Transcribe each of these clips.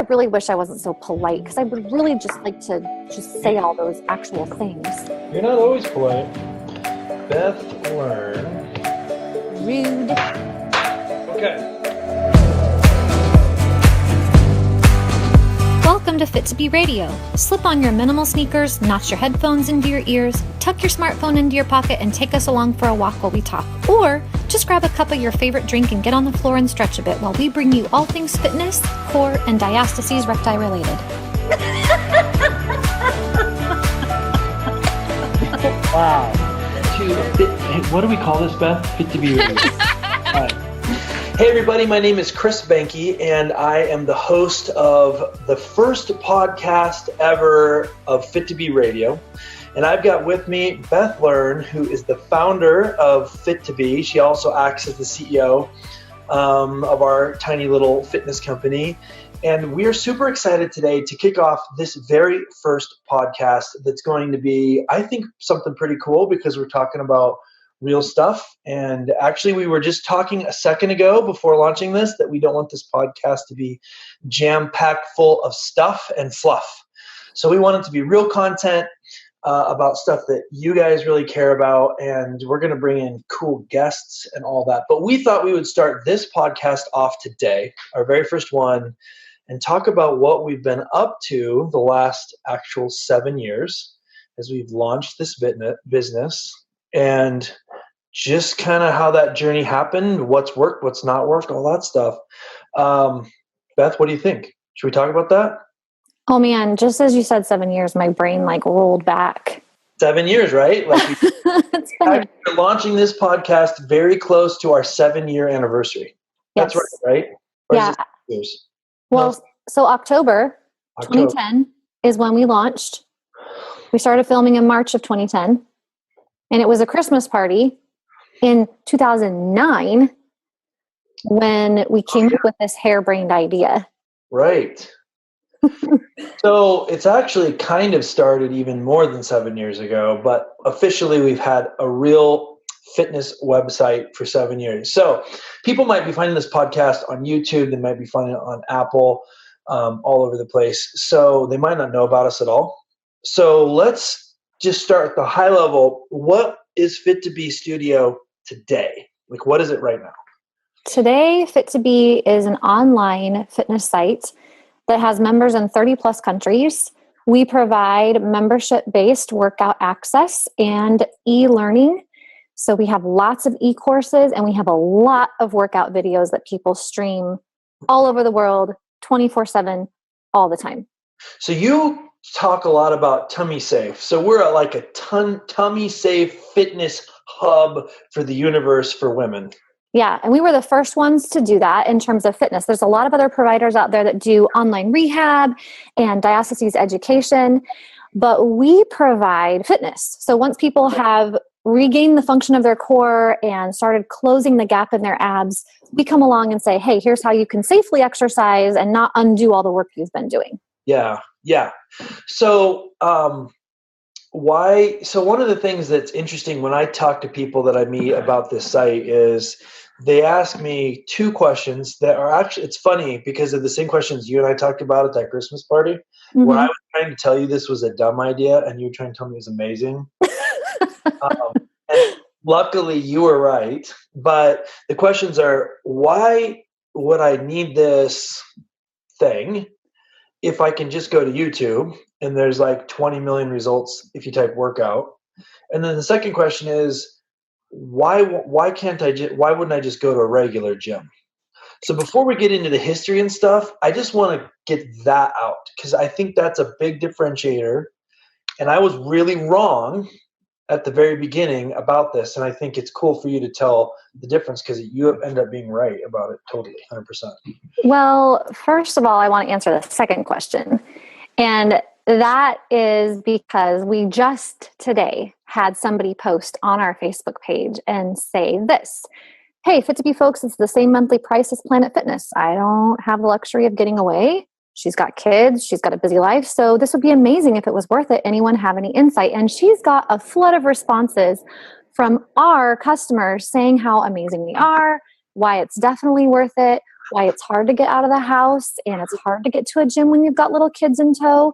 really wish I wasn't so polite, because I would really just like to just say all those actual things. You're not always polite. Beth, learn. Rude. Okay. Welcome to Fit2B Radio. Slip on your minimal sneakers, notch your headphones into your ears, tuck your smartphone into your pocket, and take us along for a walk while we talk. Or just grab a cup of your favorite drink and get on the floor and stretch a bit while we bring you all things fitness, core, and diastasis recti related. Wow. What do we call this, Beth? Fit2B Radio. All right. Hey everybody, my name is Chris Benke, and I am the host of the first podcast ever of Fit2B Radio. And I've got with me Beth Learn, who is the founder of Fit2B. She also acts as the CEO of our tiny little fitness company. And we are super excited today to kick off this very first podcast that's going to be, I think, something pretty cool, because we're talking about real stuff. And actually, we were just talking a second ago before launching this that we don't want this podcast to be jam-packed full of stuff and fluff. So we want it to be real content about stuff that you guys really care about, and we're going to bring in cool guests and all that. But we thought we would start this podcast off today, our very first one, and talk about what we've been up to the last actual 7 years as we've launched this business, and just kind of how that journey happened, what's worked, what's not worked, all that stuff. Beth, what do you think? Should we talk about that? Oh man, just as you said 7 years, my brain rolled back. 7 years, right? We're launching this podcast very close to our 7-year anniversary. That's Yes. right? Or Yeah. is it 6 years? Well, No. so October 2010 is when we launched. We started filming in March of 2010. And it was a Christmas party in 2009 when we came up with this harebrained idea. Right. So it's actually kind of started even more than 7 years ago, but officially we've had a real fitness website for 7 years. So people might be finding this podcast on YouTube. They might be finding it on Apple, all over the place. So they might not know about us at all. So let's just start at the high level. What is Fit2B Studio today? What is it right now? Today, Fit2B is an online fitness site that has members in 30 plus countries. We provide membership-based workout access and e-learning. So we have lots of e-courses, and we have a lot of workout videos that people stream all over the world, 24/7, all the time. So you talk a lot about tummy safe. So we're at a tummy safe fitness hub for the universe for women. Yeah, and we were the first ones to do that in terms of fitness. There's a lot of other providers out there that do online rehab and diastasis education, but we provide fitness. So once people have regained the function of their core and started closing the gap in their abs, we come along and say, hey, here's how you can safely exercise and not undo all the work you've been doing. Yeah. So one of the things that's interesting when I talk to people that I meet about this site is they ask me two questions that are actually, it's funny because of the same questions you and I talked about at that Christmas party, Mm-hmm. where I was trying to tell you this was a dumb idea and you were trying to tell me it was amazing. And luckily you were right. But the questions are, why would I need this thing if I can just go to YouTube and there's 20 million results if you type workout? And then the second question is, why wouldn't I just go to a regular gym? So before we get into the history and stuff, I just want to get that out because I think that's a big differentiator. And I was really wrong at the very beginning about this. And I think it's cool for you to tell the difference because you end up being right about it totally, 100%. Well, first of all, I want to answer the second question. And that is because we just today had somebody post on our Facebook page and say this: hey, Fit2B folks, it's the same monthly price as Planet Fitness. I don't have the luxury of getting away. She's got kids. She's got a busy life. So this would be amazing if it was worth it. Anyone have any insight? And she's got a flood of responses from our customers saying how amazing we are, why it's definitely worth it. why it's hard to get out of the house and it's hard to get to a gym when you've got little kids in tow.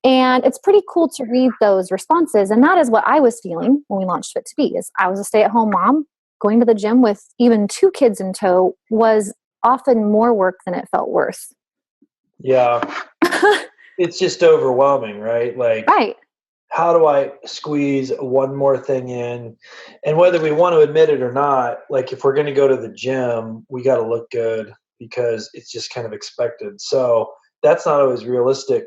And it's pretty cool to read those responses. And that is what I was feeling when we launched Fit2B. Is I was a stay-at-home mom. Going to the gym with even 2 kids in tow was often more work than it felt worth. Yeah. It's just overwhelming, right? Like, right. How do I squeeze one more thing in? And whether we want to admit it or not, like if we're going to go to the gym, we got to look good because it's just kind of expected. So that's not always realistic.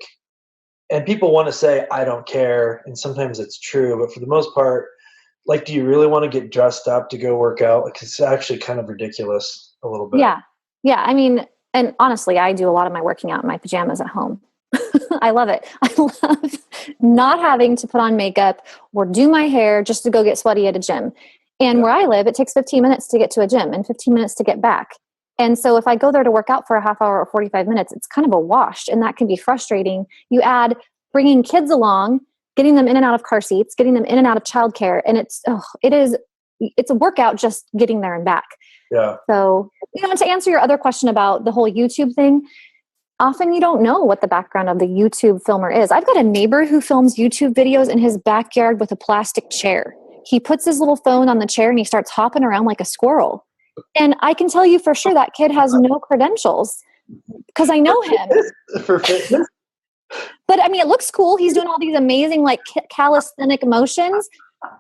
And people want to say, I don't care. And sometimes it's true. But for the most part, like, do you really want to get dressed up to go work out? Like, it's actually kind of ridiculous a little bit. Yeah. Yeah. I mean, and honestly, I do a lot of my working out in my pajamas at home. I love it. I love not having to put on makeup or do my hair just to go get sweaty at a gym. And where I live, it takes 15 minutes to get to a gym and 15 minutes to get back. And so if I go there to work out for a half hour or 45 minutes, it's kind of a wash, and that can be frustrating. You add bringing kids along, getting them in and out of car seats, getting them in and out of childcare. And it's a workout just getting there and back. Yeah. So, to answer your other question about the whole YouTube thing, often you don't know what the background of the YouTube filmer is. I've got a neighbor who films YouTube videos in his backyard with a plastic chair. He puts his little phone on the chair and he starts hopping around like a squirrel. And I can tell you for sure that kid has no credentials because I know him. For fitness. But I mean, it looks cool. He's doing all these amazing like calisthenic motions.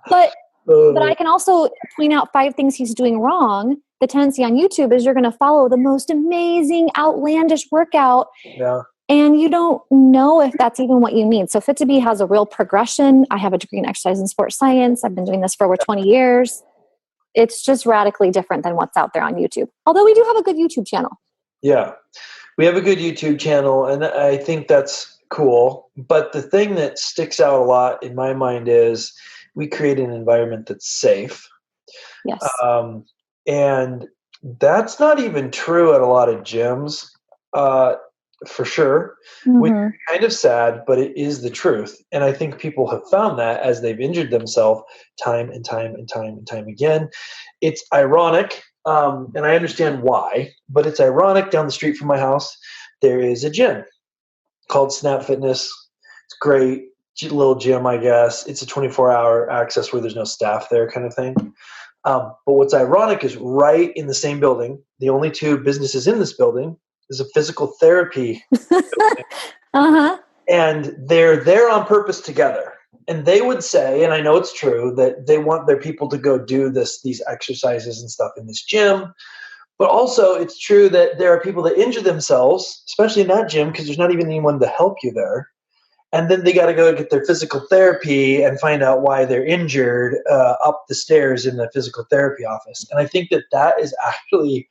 But I can also point out 5 things he's doing wrong. The tendency on YouTube is you're going to follow the most amazing, outlandish workout. Yeah. And you don't know if that's even what you need. So Fit2B has a real progression. I have a degree in exercise and sports science. I've been doing this for over 20 years. It's just radically different than what's out there on YouTube. Although we do have a good YouTube channel. Yeah. We have a good YouTube channel, and I think that's cool. But the thing that sticks out a lot in my mind is we create an environment that's safe. Yes. And that's not even true at a lot of gyms, for sure, which is kind of sad, but it is the truth. And I think people have found that as they've injured themselves time and time and time and time again. It's ironic, and I understand why, but it's ironic. Down the street from my house, there is a gym called Snap Fitness. It's great. Little gym, I guess. It's a 24-hour access where there's no staff there kind of thing. But what's ironic is right in the same building, the only 2 businesses in this building is a physical therapy building. And they're there on purpose together. And they would say, and I know it's true, that they want their people to go do these exercises and stuff in this gym. But also it's true that there are people that injure themselves, especially in that gym, because there's not even anyone to help you there. And then they got to go get their physical therapy and find out why they're injured up the stairs in the physical therapy office. And I think that is actually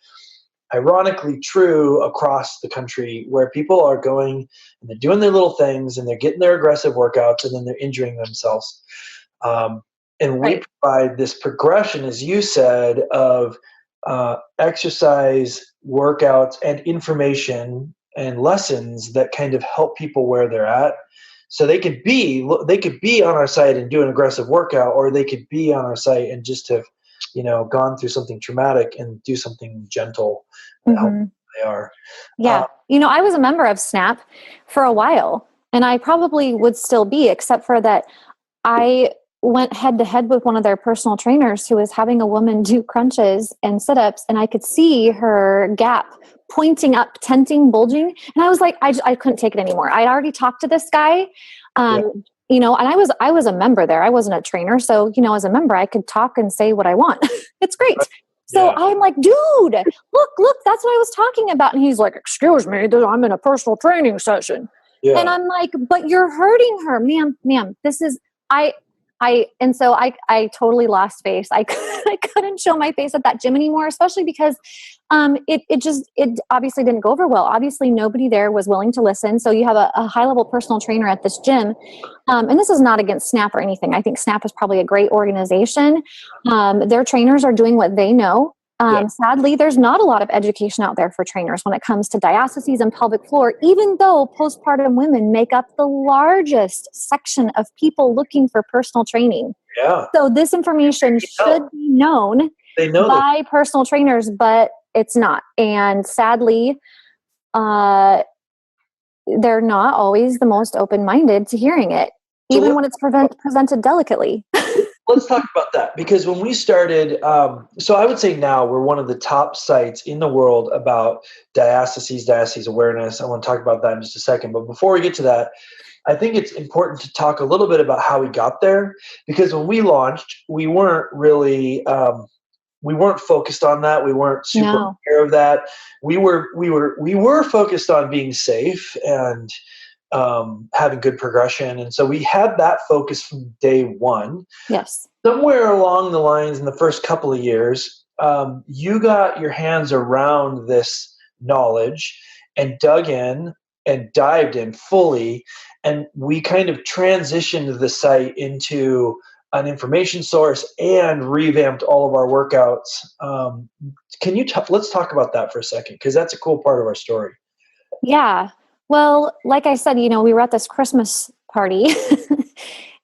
ironically true across the country, where people are going and they're doing their little things and they're getting their aggressive workouts and then they're injuring themselves. And we provide this progression, as you said, of exercise, workouts, and information and lessons that kind of help people where they're at. So they could be on our site and do an aggressive workout, or they could be on our site and just have, gone through something traumatic and do something gentle and help them where they are. Yeah. I was a member of Snap for a while, and I probably would still be, except for that I went head to head with one of their personal trainers who was having a woman do crunches and sit-ups, and I could see her gap pointing up, tenting, bulging. And I was like, I couldn't take it anymore. I'd already talked to this guy, and I was a member there. I wasn't a trainer. So, as a member, I could talk and say what I want. It's great. So I'm like, dude, look, that's what I was talking about. And he's like, excuse me, I'm in a personal training session. Yeah. And I'm like, but you're hurting her, ma'am, this is, and so I totally lost face. I couldn't show my face at that gym anymore, especially because it obviously didn't go over well. Obviously nobody there was willing to listen. So you have a high level personal trainer at this gym. And this is not against Snap or anything. I think Snap is probably a great organization. Their trainers are doing what they know. Sadly, there's not a lot of education out there for trainers when it comes to diastasis and pelvic floor, even though postpartum women make up the largest section of people looking for personal training. Yeah. So this information should be known by personal trainers, but It's not. And sadly, they're not always the most open-minded to hearing it, even when it's presented delicately. Let's talk about that, because when we started, so I would say now we're one of the top sites in the world about diastasis awareness. I want to talk about that in just a second. But before we get to that, I think it's important to talk a little bit about how we got there, because when we launched, we weren't really, we weren't focused on that. We weren't super aware of that. We were focused on being safe and having good progression. And so we had that focus from day one. Yes. Somewhere along the lines in the first couple of years, you got your hands around this knowledge and dug in and dived in fully. And we kind of transitioned the site into an information source and revamped all of our workouts. Let's talk about that for a second, because that's a cool part of our story. Yeah. Well, like I said, we were at this Christmas party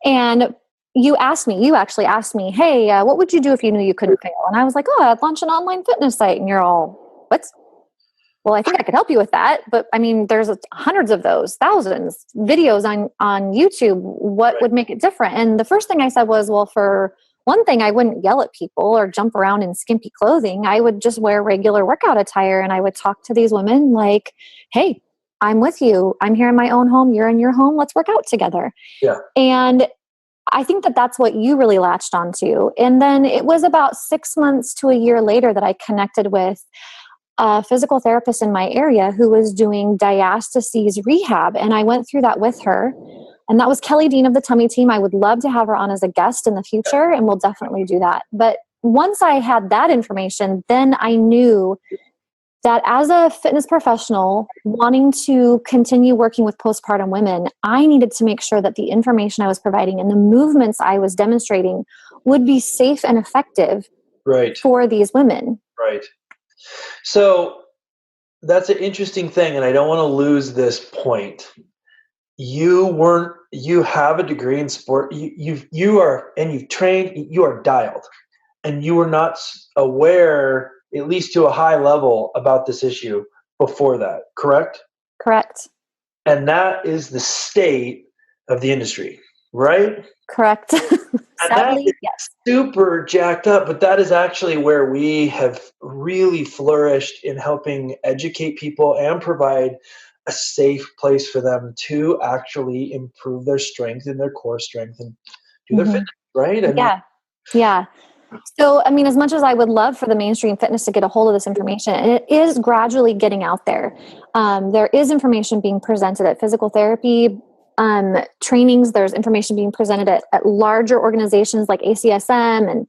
and you actually asked me, hey, what would you do if you knew you couldn't fail? And I was like, I'd launch an online fitness site. And you're all, what? Well, I think I could help you with that. But I mean, there's hundreds of those, thousands videos on YouTube. What would make it different? And the first thing I said was, well, for one thing, I wouldn't yell at people or jump around in skimpy clothing. I would just wear regular workout attire. And I would talk to these women like, hey, I'm with you. I'm here in my own home. You're in your home. Let's work out together. Yeah. And I think that that's what you really latched onto. And then it was about 6 months to a year later that I connected with a physical therapist in my area who was doing diastasis rehab. And I went through that with her. And that was Kelly Dean of the Tummy Team. I would love to have her on as a guest in the future, and we'll definitely do that. But once I had that information, then I knew that as a fitness professional wanting to continue working with postpartum women, I needed to make sure that the information I was providing and the movements I was demonstrating would be safe and effective for these women. Right. So that's an interesting thing, and I don't want to lose this point. You have a degree in sport. You are, and you've trained, you are dialed, and you were not aware, at least to a high level, about this issue before that, correct? Correct. And that is the state of the industry, right? Correct. Sadly, yes. Super jacked up, but that is actually where we have really flourished in helping educate people and provide a safe place for them to actually improve their strength and their core strength and do their fitness, right? Yeah. So, I mean, as much as I would love for the mainstream fitness to get a hold of this information, and it is gradually getting out there. There is information being presented at physical therapy trainings. There's information being presented at larger organizations like ACSM,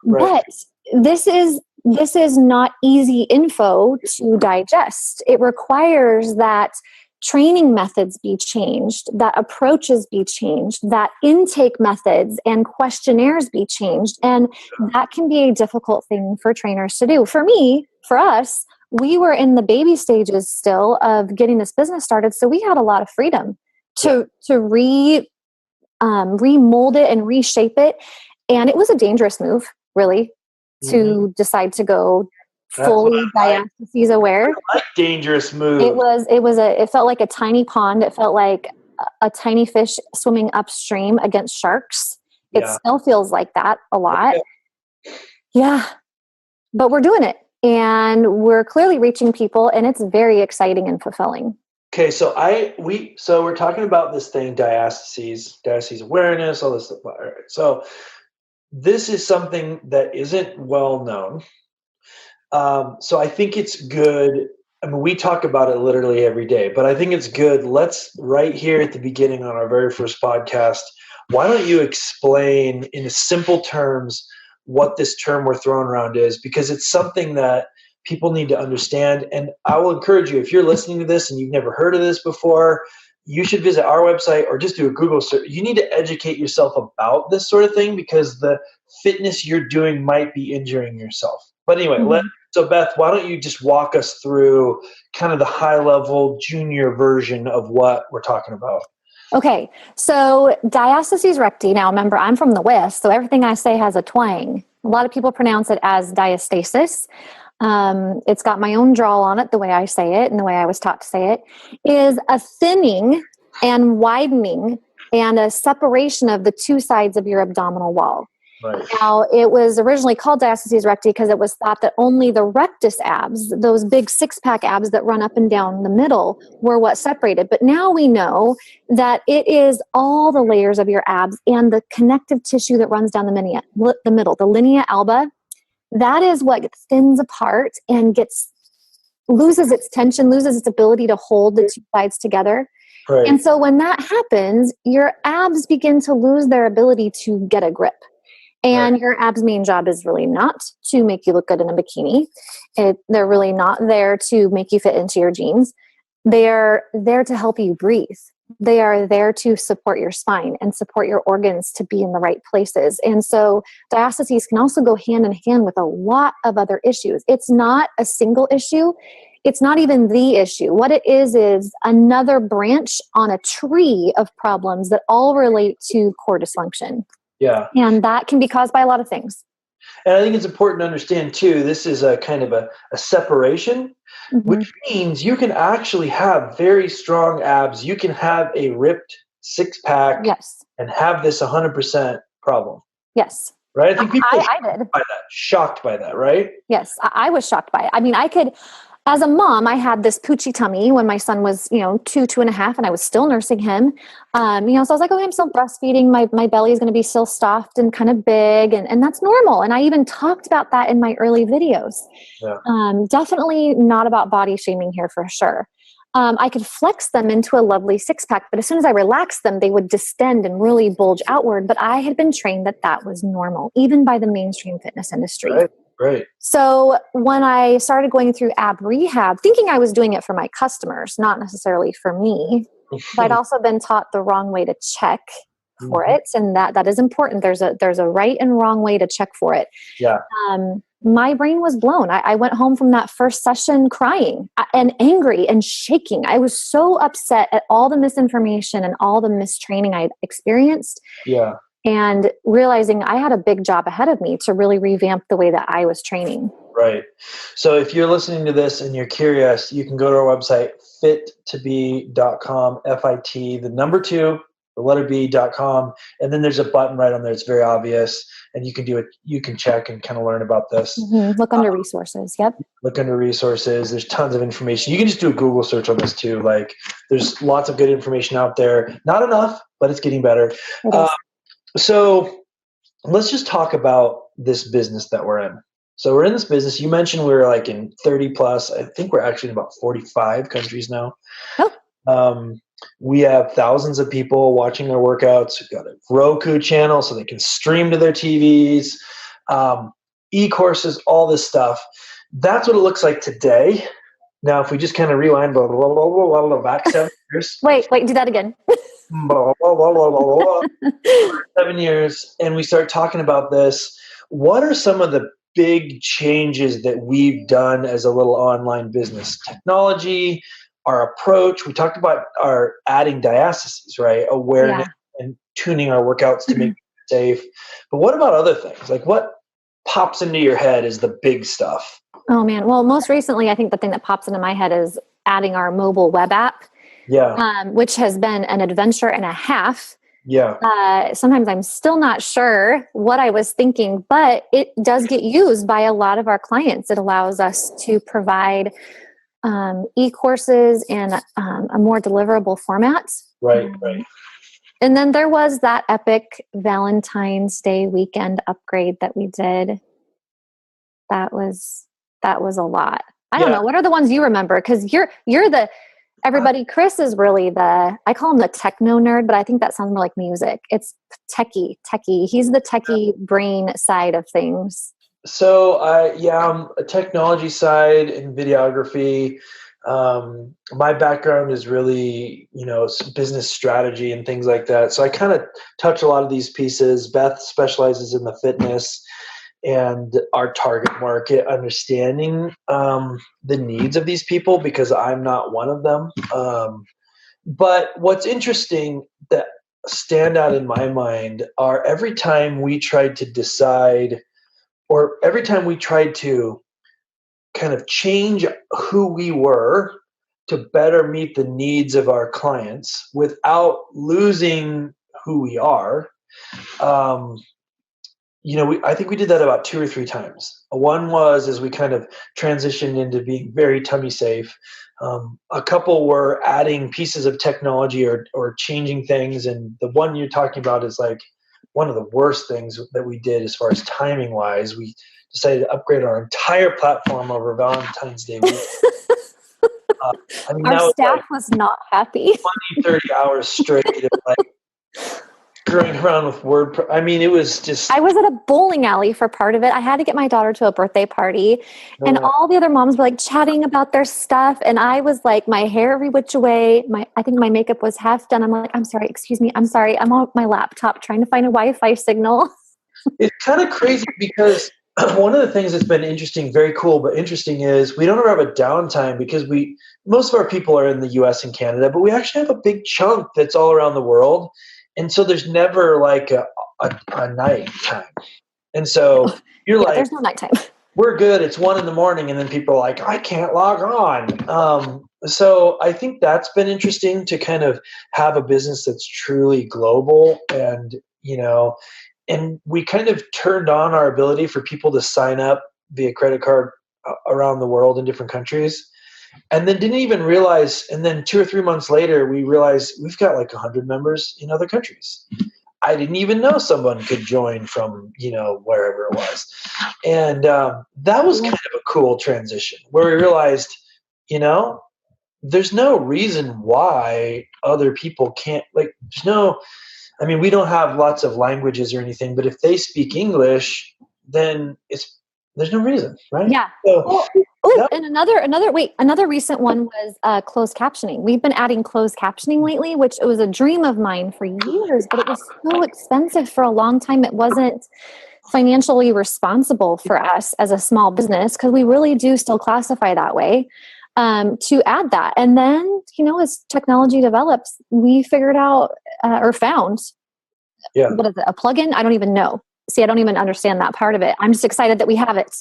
but this is not easy info to digest. It requires that training methods be changed, that approaches be changed, that intake methods and questionnaires be changed. And that can be a difficult thing for trainers to do. For me, for us, we were in the baby stages still of getting this business started. So we had a lot of freedom to remold it and reshape it. And it was a dangerous move, really, to decide to go fully diastasis aware. I like dangerous move. It felt like a tiny pond. It felt like a tiny fish swimming upstream against sharks. It still feels like that a lot. Yeah. But we're doing it, and we're clearly reaching people, and it's very exciting and fulfilling. Okay, so we're talking about this thing, diastasis awareness, all this stuff. All right. So this is something that isn't well known. So I think it's good. I mean, we talk about it literally every day, but I think it's good. Let's, right here at the beginning on our very first podcast, why don't you explain in simple terms what this term we're throwing around is, because it's something that people need to understand. And I will encourage you, if you're listening to this and you've never heard of this before, you should visit our website or just do a Google search. You need to educate yourself about this sort of thing, because the fitness you're doing might be injuring yourself. But anyway, so Beth, why don't you just walk us through kind of the high-level junior version of what we're talking about? Okay, so diastasis recti. Now, remember, I'm from the West, so everything I say has a twang. A lot of people pronounce it as diastasis. it's got my own drawl on it, the way I say it and the way I was taught to say it, is a thinning and widening and a separation of the two sides of your abdominal wall. Right. Now, it was originally called diastasis recti because it was thought that only the rectus abs, those big six-pack abs that run up and down the middle, were what separated. But now we know that it is all the layers of your abs and the connective tissue that runs down the middle, the linea alba. That is what thins apart and loses its tension, loses its ability to hold the two sides together. Right. And so when that happens, your abs begin to lose their ability to get a grip. And your abs' main job is really not to make you look good in a bikini. They're really not there to make you fit into your jeans. They're there to help you breathe. They are there to support your spine and support your organs to be in the right places. And so diastasis can also go hand in hand with a lot of other issues. It's not a single issue. It's not even the issue. What it is another branch on a tree of problems that all relate to core dysfunction. Yeah. And that can be caused by a lot of things. And I think it's important to understand too, this is a kind of a separation, which means you can actually have very strong abs. You can have a ripped six-pack and have this 100% problem. Yes. Right? I think people I did. Shocked by that, right? Yes. I was shocked by it. I mean, as a mom, I had this poochy tummy when my son was, 2.5, and I was still nursing him. So I was like, okay, I'm still breastfeeding. My belly is going to be still stuffed and kind of big. And that's normal. And I even talked about that in my early videos. Yeah. Definitely not about body shaming here for sure. I could flex them into a lovely six-pack, but as soon as I relaxed them, they would distend and really bulge outward. But I had been trained that was normal, even by the mainstream fitness industry. Right. So when I started going through ab rehab, thinking I was doing it for my customers, not necessarily for me, but I'd also been taught the wrong way to check for it. And that is important. There's a right and wrong way to check for it. Yeah. My brain was blown. I went home from that first session crying and angry and shaking. I was so upset at all the misinformation and all the mistraining I'd experienced. Yeah. And realizing I had a big job ahead of me to really revamp the way that I was training. Right. So if you're listening to this and you're curious, you can go to our website, fit2b.com, FIT, the number 2, the letter B.com. And then there's a button right on there. It's very obvious. And you can do it. You can check and kind of learn about this. Look under resources. Yep. Look under resources. There's tons of information. You can just do a Google search on this too. Like there's lots of good information out there. Not enough, but it's getting better. So let's just talk about this business that we're in. So we're in this business. You mentioned we're like in 30 plus. I think we're actually in about 45 countries now. We have thousands of people watching our workouts. We've got a Roku channel so they can stream to their TVs, e-courses, all this stuff. That's what it looks like today. Now, if we just kind of rewind back 7 years. Wait, do that again. 7 years, and we start talking about this. What are some of the big changes that we've done as a little online business? Technology, our approach. We talked about our adding diastasis, right? Awareness and tuning our workouts to make it safe. But what about other things? Like what pops into your head is the big stuff? Oh man. Well, most recently, I think the thing that pops into my head is adding our mobile web app. Yeah. Which has been an adventure and a half. Yeah. Sometimes I'm still not sure what I was thinking, but it does get used by a lot of our clients. It allows us to provide e-courses in a more deliverable format. Right. And then there was that epic Valentine's Day weekend upgrade that we did. That was a lot. I don't know. What are the ones you remember? Because you're the everybody. Chris is really I call him the techno nerd, but I think that sounds more like music. It's techie. He's the techie brain side of things. So I'm a technology side in videography. My background is really, business strategy and things like that. So I kind of touch a lot of these pieces. Beth specializes in the fitness and our target market, understanding the needs of these people because I'm not one of them. But what's interesting that stand out in my mind are every time we tried to decide or every time we tried to kind of change who we were to better meet the needs of our clients without losing who we are. I think we did that about 2 or 3 times. One was as we kind of transitioned into being very tummy safe. A couple were adding pieces of technology or changing things. And the one you're talking about is like one of the worst things that we did as far as timing wise. We decided to upgrade our entire platform over Valentine's Day week. Our staff was not happy. 30 hours straight of like screwing around with word. It was just. I was at a bowling alley for part of it. I had to get my daughter to a birthday party, and all the other moms were like chatting about their stuff, and I was like, my hair every which way. I think my makeup was half done. I'm like, I'm sorry, excuse me, I'm sorry. I'm on my laptop trying to find a Wi-Fi signal. It's kind of crazy because one of the things that's been interesting, very cool, but interesting is we don't ever have a downtime because most of our people are in the US and Canada, but we actually have a big chunk that's all around the world. And so there's never like a night time. And so you're like, there's no nighttime. We're good. It's 1 a.m. And then people are like, I can't log on. So I think that's been interesting to kind of have a business that's truly global and we kind of turned on our ability for people to sign up via credit card around the world in different countries. And then didn't even realize, and then 2 or 3 months later, we realized we've got like 100 members in other countries. I didn't even know someone could join from, wherever it was. And that was kind of a cool transition where we realized, there's no reason why other people can't, we don't have lots of languages or anything, but if they speak English, then there's no reason, right? Yeah. So, and another recent one was closed captioning. We've been adding closed captioning lately, which it was a dream of mine for years, but it was so expensive for a long time. It wasn't financially responsible for us as a small business because we really do still classify that way. To add that. And then, as technology develops, we figured out or found, what is it, a plugin? I don't even know. See, I don't even understand that part of it. I'm just excited that we have it.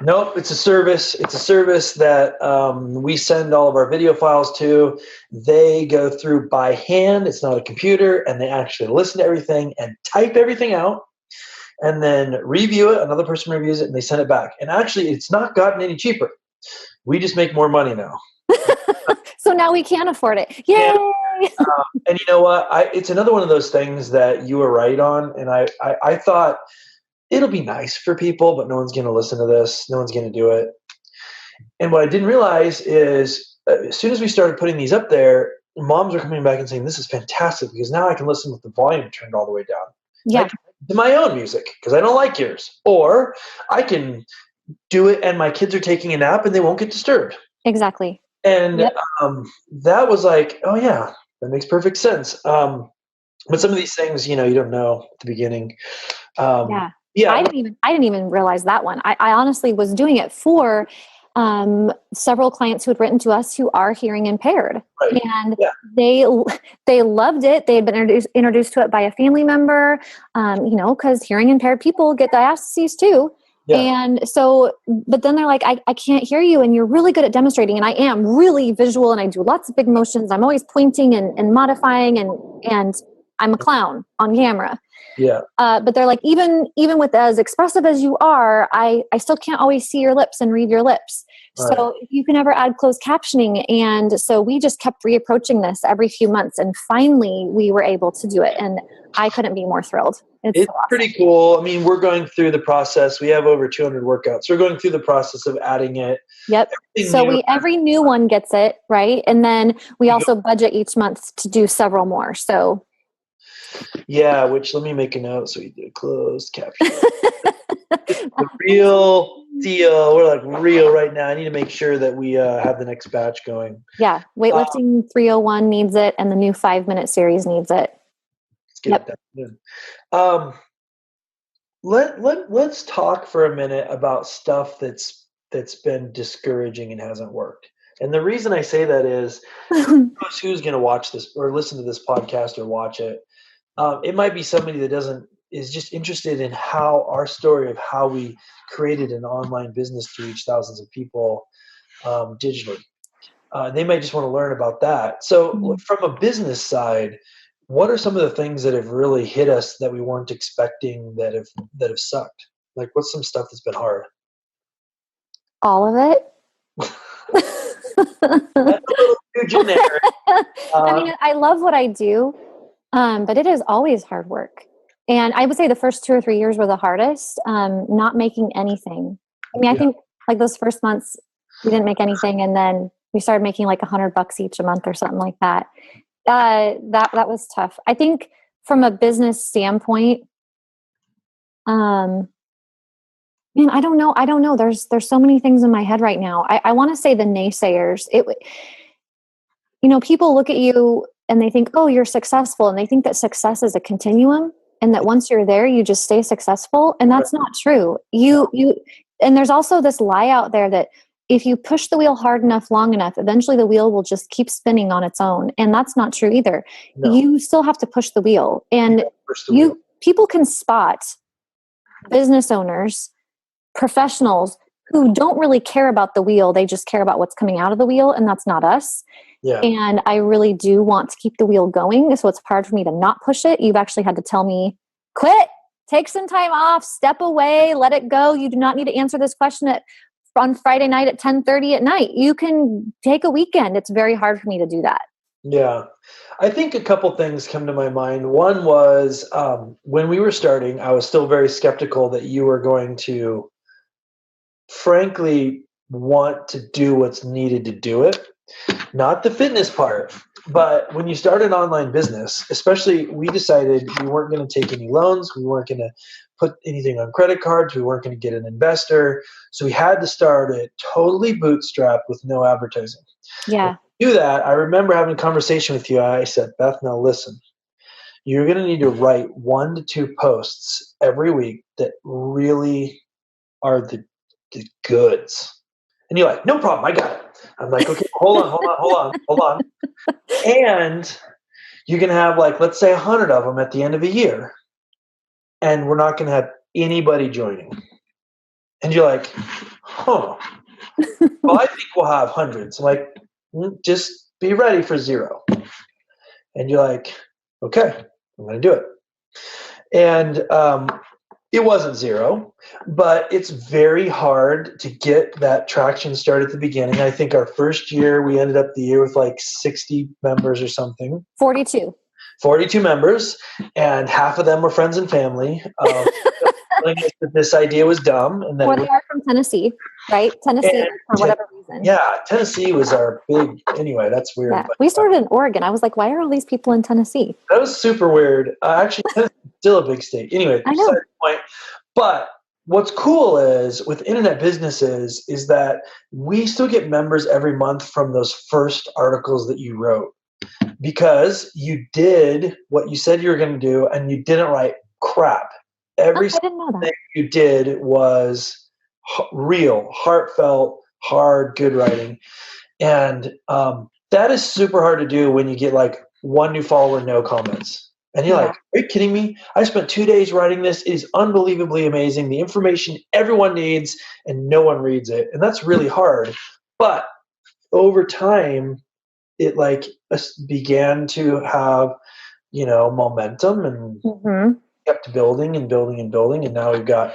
Nope, it's a service. It's a service that we send all of our video files to. They go through by hand. It's not a computer, and they actually listen to everything and type everything out and then review it. Another person reviews it, and they send it back. And actually, it's not gotten any cheaper. We just make more money now. So now we can afford it. Yay! And you know what? It's another one of those things that you were right on. And I thought it'll be nice for people, but no one's going to listen to this. No one's going to do it. And what I didn't realize is as soon as we started putting these up there, moms are coming back and saying, this is fantastic because now I can listen with the volume turned all the way down. Yeah. To my own music because I don't like yours. Or I can do it and my kids are taking a nap and they won't get disturbed. Exactly. And that was like, oh yeah, that makes perfect sense. But some of these things, you don't know at the beginning. I didn't even realize that one. I honestly was doing it for several clients who had written to us who are hearing impaired, and they loved it. They had been introduced to it by a family member, because hearing impaired people get diastasis too. Yeah. And so, but then they're like, I can't hear you and you're really good at demonstrating. And I am really visual and I do lots of big motions. I'm always pointing and modifying and I'm a clown on camera. Yeah. But they're like, even with as expressive as you are, I still can't always see your lips and read your lips. Right. So if you can ever add closed captioning. And so we just kept reapproaching this every few months. And finally we were able to do it. And I couldn't be more thrilled. It's so awesome. Pretty cool. I mean, we're going through the process. We have over 200 workouts. We're going through the process of adding it. Yep. So every new one gets it, right? And then we also budget each month to do several more. So yeah, which let me make a note so we do closed caption. It's the real deal. We're like real right now. I need to make sure that we have the next batch going. Yeah. Weightlifting 301 needs it and the new 5-minute series needs it. Let's get it done. Let's talk for a minute about stuff that's been discouraging and hasn't worked. And the reason I say that is who's going to watch this or listen to this podcast or watch it. It might be somebody that doesn't is just interested in how our story of how we created an online business to reach thousands of people digitally. They might just want to learn about that. So from a business side, what are some of the things that have really hit us that we weren't expecting that have sucked? Like, what's some stuff that's been hard? All of it. That's a little too generic. I mean, I love what I do, but it is always hard work. And I would say the first 2 or 3 years were the hardest, not making anything. I mean, I think like those first months, we didn't make anything. And then we started making like $100 each a month or something like that. That was tough. I think from a business standpoint, man, I don't know. There's so many things in my head right now. I want to say the naysayers. People look at you and they think, oh, you're successful. And they think that success is a continuum and that once you're there, you just stay successful. And that's not true. And there's also this lie out there that if you push the wheel hard enough, long enough, eventually the wheel will just keep spinning on its own. And that's not true either. No. You still have to push the wheel. And people can spot business owners, professionals who don't really care about the wheel. They just care about what's coming out of the wheel. And that's not us. Yeah. And I really do want to keep the wheel going. So it's hard for me to not push it. You've actually had to tell me, quit, take some time off, step away, let it go. You do not need to answer this question on Friday night at 10:30 at night. You can take a weekend. It's very hard for me to do that. Yeah. I think a couple things come to my mind. One was when we were starting, I was still very skeptical that you were going to frankly want to do what's needed to do it. Not the fitness part, but when you start an online business, especially, we decided we weren't going to take any loans. We weren't going to put anything on credit cards. We weren't going to get an investor. So we had to start it totally bootstrapped with no advertising. Yeah. To do that, I remember having a conversation with you. I said, Beth, now listen, you're going to need to write 1 to 2 posts every week that really are the goods. And you're like, no problem, I got it. I'm like, okay, hold on. And you're going to have let's say 100 of them at the end of a year. And we're not going to have anybody joining. And you're like, huh. Well, I think we'll have hundreds. I'm like, just be ready for 0. And you're like, okay, I'm going to do it. And it wasn't 0, but it's very hard to get that traction started at the beginning. I think our first year, we ended up the year with 60 members or something. 42 members, and half of them were friends and family. This idea was dumb. And then they are from Tennessee, right? Tennessee, for whatever reason. Yeah, Tennessee was our big, anyway, that's weird. Yeah. We started in Oregon. I was like, why are all these people in Tennessee? That was super weird. Actually, Tennessee's still a big state. Anyway, I know. Beside the point. But what's cool is with internet businesses is that we still get members every month from those first articles that you wrote, because you did what you said you were going to do and you didn't write crap. Every thing you did was real, heartfelt, hard, good writing. And that is super hard to do when you get 1 new follower, no comments. And you're like, are you kidding me? I spent 2 days writing this. It is unbelievably amazing. The information everyone needs and no one reads it. And that's really hard. But over time, it began to have, momentum and kept building and building and building. And now we've got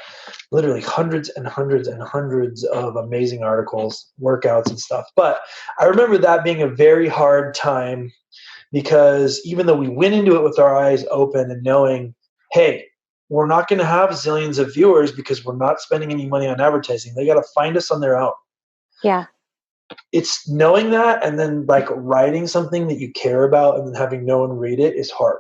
literally hundreds and hundreds and hundreds of amazing articles, workouts and stuff. But I remember that being a very hard time, because even though we went into it with our eyes open and knowing, hey, we're not going to have zillions of viewers because we're not spending any money on advertising. They got to find us on their own. Yeah. It's knowing that, and then writing something that you care about and then having no one read it is hard.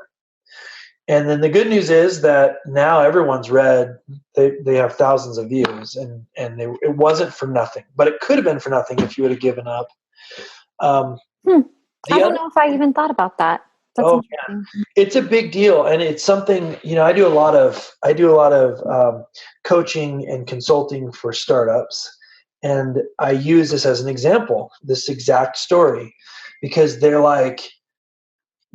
And then the good news is that now everyone's read. They have thousands of views, and it wasn't for nothing. But it could have been for nothing if you would have given up. I don't know if I even thought about that. That's interesting. Yeah. It's a big deal, and it's something, I do a lot of coaching and consulting for startups, and I use this as an example, this exact story, because they're like,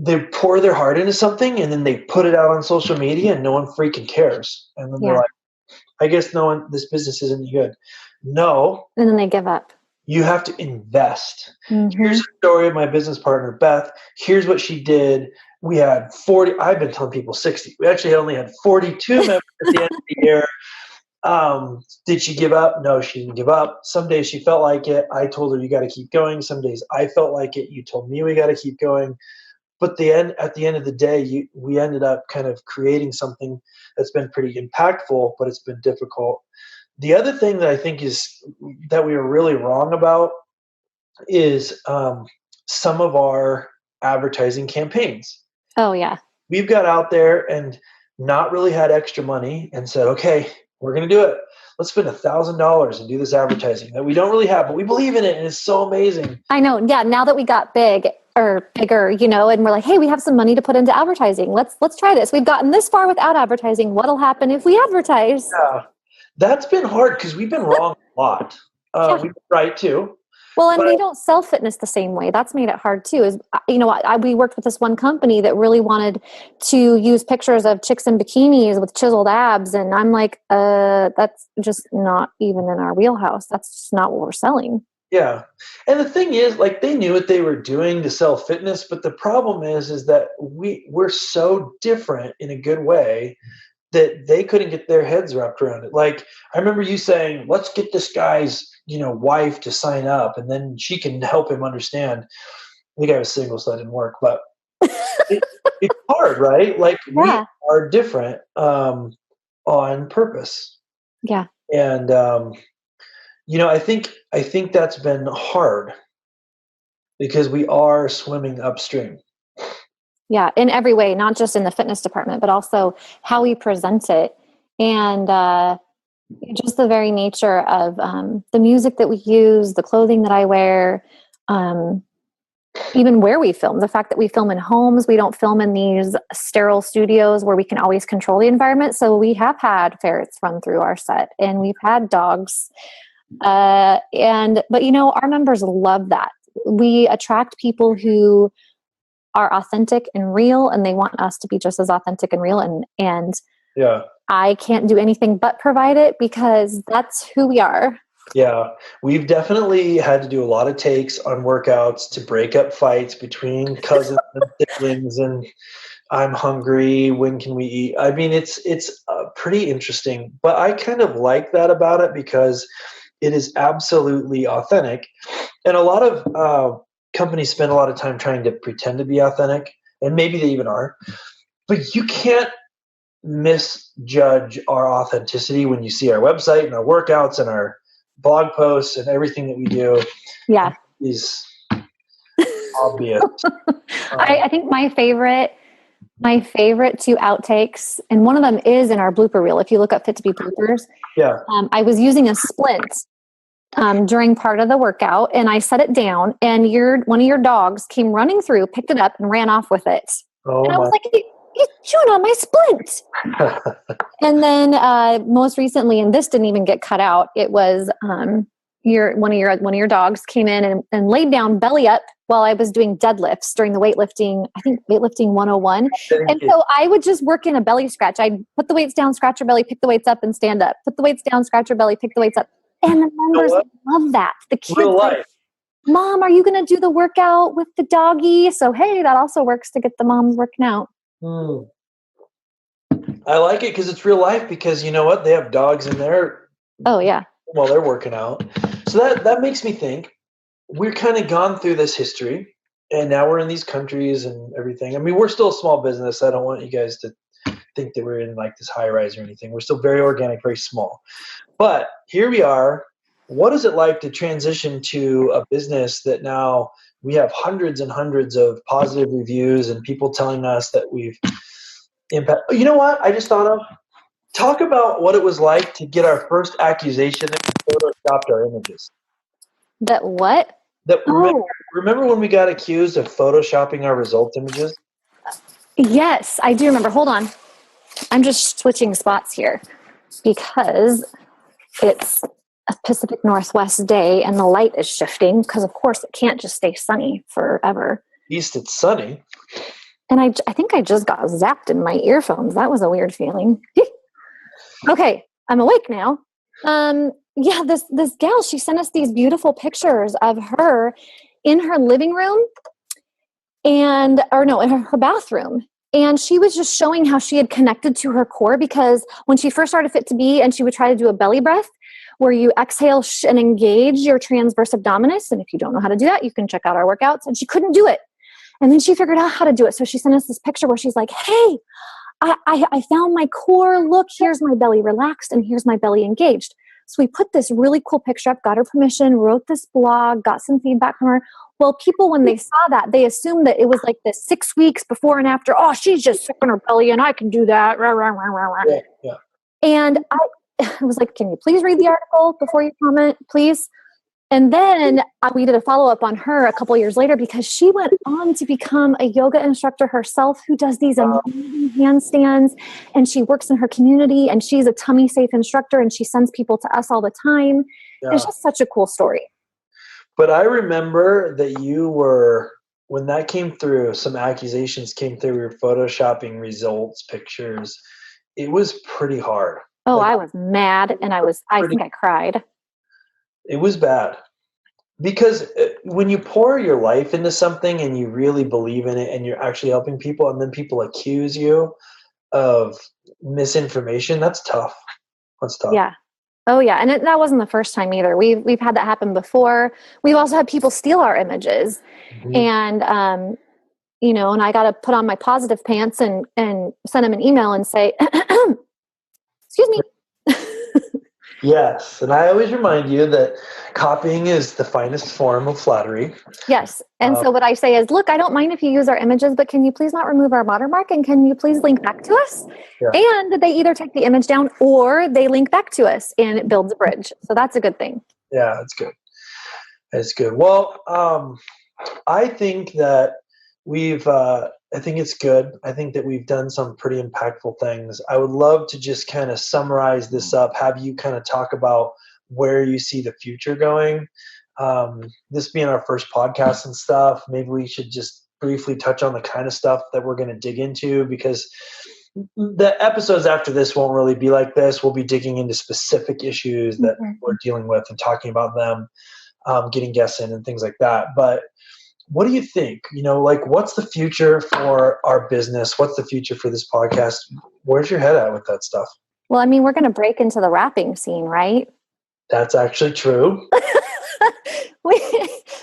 they pour their heart into something and then they put it out on social media and no one freaking cares. And then they're like, I guess this business isn't good. No. And then they give up. You have to invest. Mm-hmm. Here's a story of my business partner, Beth. Here's what she did. We had 40. I've been telling people 60. We actually only had 42 members at the end of the year. Did she give up? No, she didn't give up. Some days she felt like it. I told her, you got to keep going. Some days I felt like it. You told me we got to keep going. But at the end of the day, we ended up kind of creating something that's been pretty impactful, but it's been difficult. The other thing that I think is that we were really wrong about is some of our advertising campaigns. Oh, yeah. We've got out there and not really had extra money and said, okay, we're going to do it. Let's spend $1,000 and do this advertising that we don't really have, but we believe in it and it's so amazing. I know. Yeah. Now that we got bigger, and we're like, hey, we have some money to put into advertising. Let's try this. We've gotten this far without advertising. What'll happen if we advertise? Yeah. That's been hard because we've been wrong a lot. We've been right too. Well, and we don't sell fitness the same way. That's made it hard too. We worked with this one company that really wanted to use pictures of chicks in bikinis with chiseled abs. And I'm like, that's just not even in our wheelhouse. That's just not what we're selling. Yeah. And the thing is, like, they knew what they were doing to sell fitness, but the problem is that we're so different in a good way that they couldn't get their heads wrapped around it. Like, I remember you saying, let's get this guy's, wife to sign up and then she can help him understand. The guy was single, so that didn't work, but it's hard, right? Like, we are different on purpose. Yeah. And, I think that's been hard because we are swimming upstream. Yeah, in every way, not just in the fitness department, but also how we present it. And just the very nature of the music that we use, the clothing that I wear, even where we film. The fact that we film in homes, we don't film in these sterile studios where we can always control the environment. So we have had ferrets run through our set and we've had dogs. But our members love that. We attract people who are authentic and real, and they want us to be just as authentic and real. And yeah, I can't do anything but provide it because that's who we are. Yeah, we've definitely had to do a lot of takes on workouts to break up fights between cousins and siblings, and I'm hungry, when can we eat? I mean, it's pretty interesting, but I kind of like that about it because it is absolutely authentic. And a lot of companies spend a lot of time trying to pretend to be authentic, and maybe they even are, but you can't misjudge our authenticity when you see our website and our workouts and our blog posts and everything that we do. Yeah, is obvious. I think my favorite two outtakes, and one of them is in our blooper reel. If you look up Fit2B bloopers, I was using a splint during part of the workout, and I set it down, and one of your dogs came running through, picked it up, and ran off with it. And I was like, "He's chewing on my splint." And then most recently, and this didn't even get cut out, it was one of your dogs came in and laid down belly up while I was doing deadlifts during the weightlifting 101. And so I would just work in a belly scratch. I'd put the weights down, scratch your belly, pick the weights up, and stand up. Put the weights down, scratch your belly, pick the weights up. And the members love that. The kids like, "Mom, are you going to do the workout with the doggy?" So, hey, that also works to get the moms working out. I like it because it's real life, because you know what? They have dogs in there. Oh, yeah. While they're working out. So that makes me think we're kind of gone through this history, and now we're in these countries and everything. I mean, we're still a small business. I don't want you guys to think that we're in like this high rise or anything. We're still very organic, very small. But here we are. What is it like to transition to a business that now we have hundreds and hundreds of positive reviews and people telling us that we've impact? You know what I just thought of? Talk about what it was like to get our first accusation that we photoshopped our images. That what? Remember when we got accused of photoshopping our result images? Yes, I do remember. Hold on. I'm just switching spots here because it's a Pacific Northwest day and the light is shifting because, of course, it can't just stay sunny forever. At least it's sunny. And I think I just got zapped in my earphones. That was a weird feeling. Okay, I'm awake now. Yeah, this gal, she sent us these beautiful pictures of her in her living room in her bathroom. And she was just showing how she had connected to her core, because when she first started Fit2B and she would try to do a belly breath where you exhale and engage your transverse abdominis. And if you don't know how to do that, you can check out our workouts. And she couldn't do it. And then she figured out how to do it. So she sent us this picture where she's like, hey, I found my core. Look, here's my belly relaxed and here's my belly engaged. So we put this really cool picture up, got her permission, wrote this blog, got some feedback from her. Well, people, when they saw that, they assumed that it was like the 6 weeks before and after. Oh, she's just sick on her belly and I can do that. Yeah. And I was like, can you please read the article before you comment, please? And then we did a follow-up on her a couple years later, because she went on to become a yoga instructor herself who does these amazing handstands, and she works in her community, and she's a tummy-safe instructor, and she sends people to us all the time. Yeah. It's just such a cool story. But I remember that when that came through, some accusations came through, we were photoshopping results, pictures. It was pretty hard. Oh, I was mad, and I think I cried. It was bad, because when you pour your life into something and you really believe in it and you're actually helping people, and then people accuse you of misinformation, that's tough. That's tough. Yeah. Oh yeah. And that wasn't the first time either. We've had that happen before. We've also had people steal our images, and, and I got to put on my positive pants and send them an email and say, excuse me. Yes. And I always remind you that copying is the finest form of flattery. Yes. And so what I say is, look, I don't mind if you use our images, but can you please not remove our watermark? And can you please link back to us? Yeah. And they either take the image down or they link back to us, and it builds a bridge. So that's a good thing. Yeah, that's good. That's good. Well, I think that I think it's good. I think that we've done some pretty impactful things. I would love to just kind of summarize this up, have you kind of talk about where you see the future going. This being our first podcast and stuff, maybe we should just briefly touch on the kind of stuff that we're going to dig into, because the episodes after this won't really be like this. We'll be digging into specific issues that we're dealing with and talking about them, getting guests in and things like that. But what do you think? What's the future for our business? What's the future for this podcast? Where's your head at with that stuff? Well, I mean, we're going to break into the rapping scene, right? That's actually true. I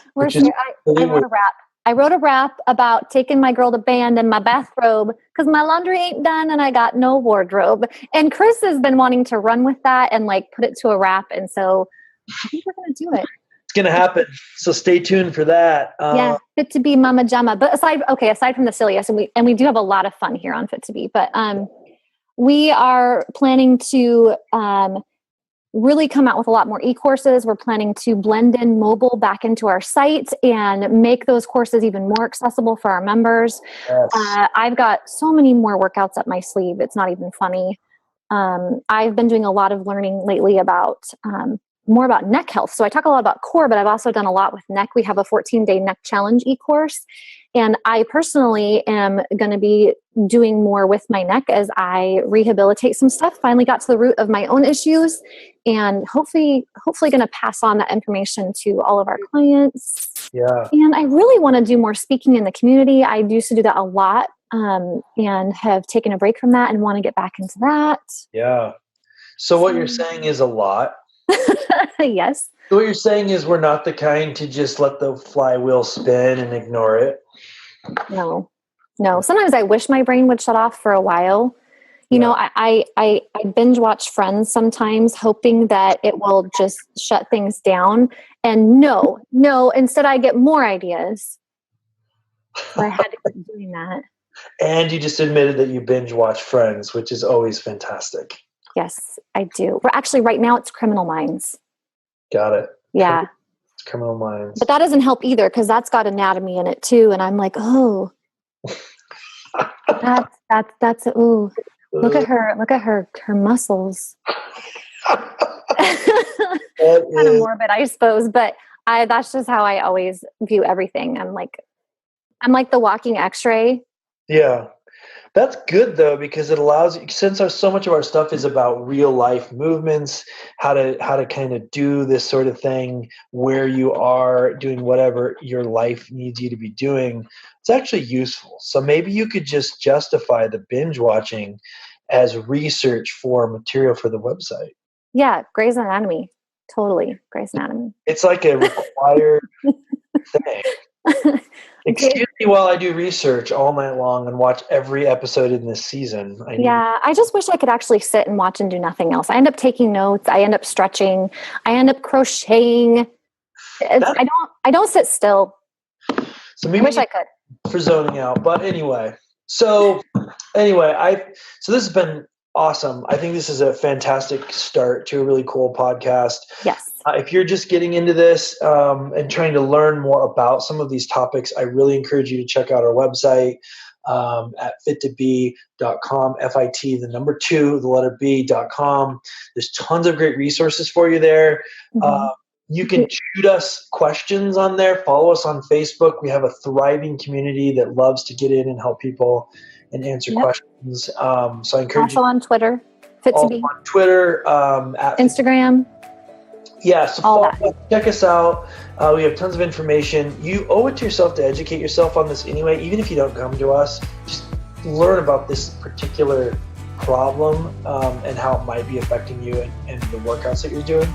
wrote a rap. I wrote a rap about taking my girl to band in my bathrobe because my laundry ain't done and I got no wardrobe. And Chris has been wanting to run with that and put it to a rap. And so I think we're going to do it. It's going to happen. So stay tuned for that. Yeah, Fit2B Mama Jama. But aside from the silliest, and we do have a lot of fun here on Fit2B, but we are planning to really come out with a lot more e-courses. We're planning to blend in mobile back into our site and make those courses even more accessible for our members. Yes. I've got so many more workouts up my sleeve. It's not even funny. I've been doing a lot of learning lately about more about neck health. So I talk a lot about core, but I've also done a lot with neck. We have a 14-day neck challenge e-course. And I personally am going to be doing more with my neck as I rehabilitate some stuff. Finally got to the root of my own issues, and hopefully going to pass on that information to all of our clients. Yeah. And I really want to do more speaking in the community. I used to do that a lot, and have taken a break from that and want to get back into that. Yeah. So what you're saying is a lot. Yes. So what you're saying is we're not the kind to just let the flywheel spin and ignore it. No. Sometimes I wish my brain would shut off for a while. You know, I binge watch Friends sometimes, hoping that it will just shut things down. And no, instead I get more ideas. So I had to keep doing that. And you just admitted that you binge watch Friends, which is always fantastic. Yes, I do. We're actually, right now it's Criminal Minds. Got it. Yeah. It's Criminal Minds. But that doesn't help either, because that's got anatomy in it too. And I'm like, oh, that's ooh. Look at her muscles. Kind of morbid, I suppose, but that's just how I always view everything. I'm like the walking X-ray. Yeah. That's good though, because it allows, since so much of our stuff is about real life movements, how to kind of do this sort of thing where you are doing whatever your life needs you to be doing. It's actually useful. So maybe you could just justify the binge watching as research for material for the website. Yeah, Grey's Anatomy. Totally, Grey's Anatomy. It's like a required thing. Excuse me while I do research all night long and watch every episode in this season. I just wish I could actually sit and watch and do nothing else. I end up taking notes. I end up stretching. I end up crocheting. I don't sit still. So maybe I wish I could. For zoning out. But anyway, so this has been awesome. I think this is a fantastic start to a really cool podcast. Yes. If you're just getting into this and trying to learn more about some of these topics, I really encourage you to check out our website at fit2b.com, FIT, the number 2, the letter B.com. There's tons of great resources for you there. Mm-hmm. You can shoot us questions on there. Follow us on Facebook. We have a thriving community that loves to get in and help people and answer questions. So I encourage you. Also on Twitter, Fit2B. On Twitter, at Instagram. Yeah, so check us out. We have tons of information. You owe it to yourself to educate yourself on this anyway. Even if you don't come to us, just learn about this particular problem and how it might be affecting you and the workouts that you're doing.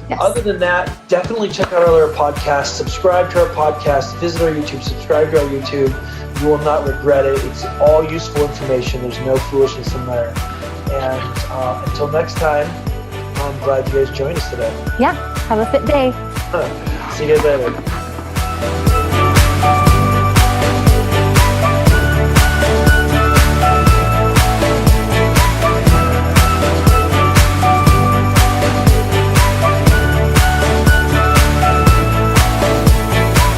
Yes. Other than that, definitely check out our other podcasts. Subscribe to our podcast. Visit our YouTube. Subscribe to our YouTube. You will not regret it. It's all useful information. There's no foolishness in there. And until next time, I'm glad you guys joined us today. Yeah. Have a fit day. See you guys later.